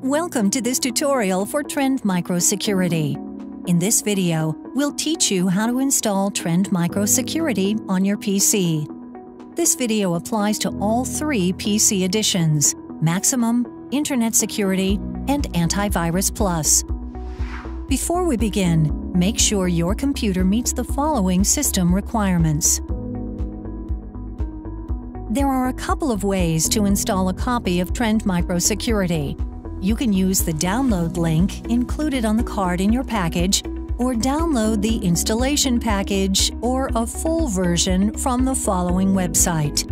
Welcome to this tutorial for Trend Micro Security. In this video, we'll teach you how to install Trend Micro Security on your PC. This video applies to all three PC editions: Maximum, Internet Security, and Antivirus Plus. Before we begin, make sure your computer meets the following system requirements. There are a couple of ways to install a copy of Trend Micro Security. You can use the download link included on the card in your package, or download the installation package or a full version from the following website.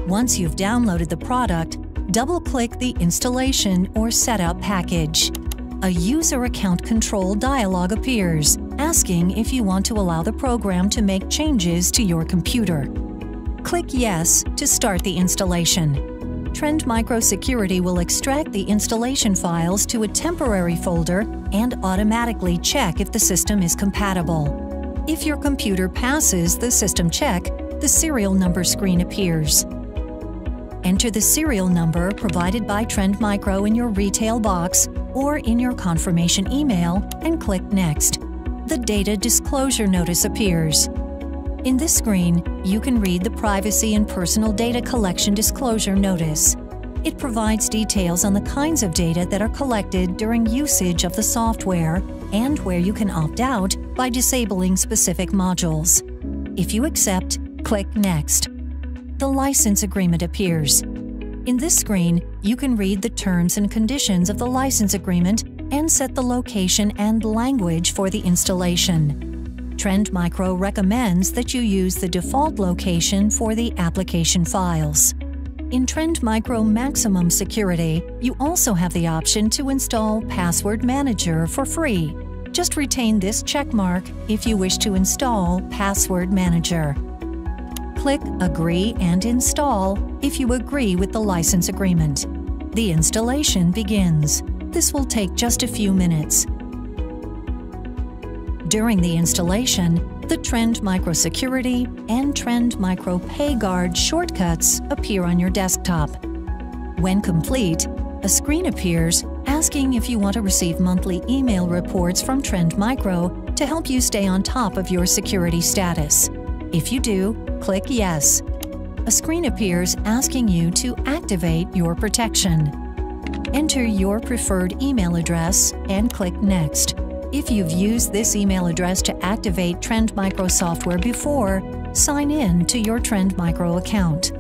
Once you've downloaded the product, double-click the Installation or Setup package. A User Account Control dialog appears, asking if you want to allow the program to make changes to your computer. Click Yes to start the installation. Trend Micro Security will extract the installation files to a temporary folder and automatically check if the system is compatible. If your computer passes the system check, the serial number screen appears. Enter the serial number provided by Trend Micro in your retail box or in your confirmation email and click Next. The Data Disclosure notice appears. In this screen, you can read the Privacy and Personal Data Collection Disclosure notice. It provides details on the kinds of data that are collected during usage of the software and where you can opt out by disabling specific modules. If you accept, click Next. The License Agreement appears. In this screen, you can read the terms and conditions of the license agreement and set the location and language for the installation. Trend Micro recommends that you use the default location for the application files. In Trend Micro Maximum Security, you also have the option to install Password Manager for free. Just retain this checkmark if you wish to install Password Manager. Click Agree and Install if you agree with the license agreement. The installation begins. This will take just a few minutes. During the installation, the Trend Micro Security and Trend Micro PayGuard shortcuts appear on your desktop. When complete, a screen appears asking if you want to receive monthly email reports from Trend Micro to help you stay on top of your security status. If you do, click Yes. A screen appears asking you to activate your protection. Enter your preferred email address and click Next. If you've used this email address to activate Trend Micro software before, sign in to your Trend Micro account.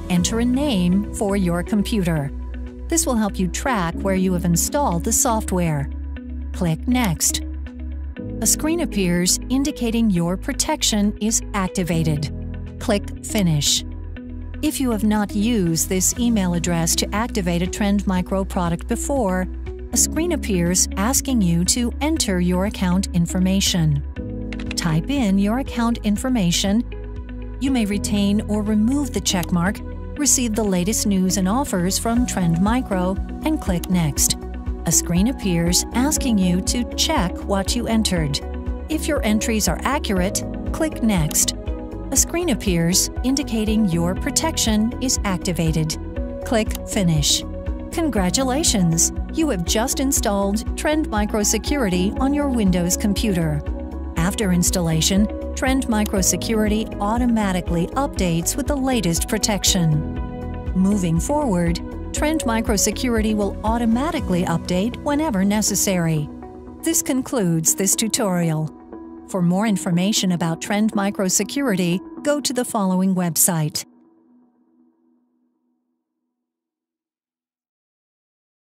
Enter a name for your computer. This will help you track where you have installed the software. Click Next. A screen appears indicating your protection is activated. Click Finish. If you have not used this email address to activate a Trend Micro product before, a screen appears asking you to enter your account information. Type in your account information. You may retain or remove the checkmark, receive the latest news and offers from Trend Micro, and click Next. A screen appears asking you to check what you entered. If your entries are accurate, click Next. A screen appears indicating your protection is activated. Click Finish. Congratulations! You have just installed Trend Micro Security on your Windows computer. After installation, Trend Micro Security automatically updates with the latest protection. Moving forward, Trend Micro Security will automatically update whenever necessary. This concludes this tutorial. For more information about Trend Micro Security, go to the following website.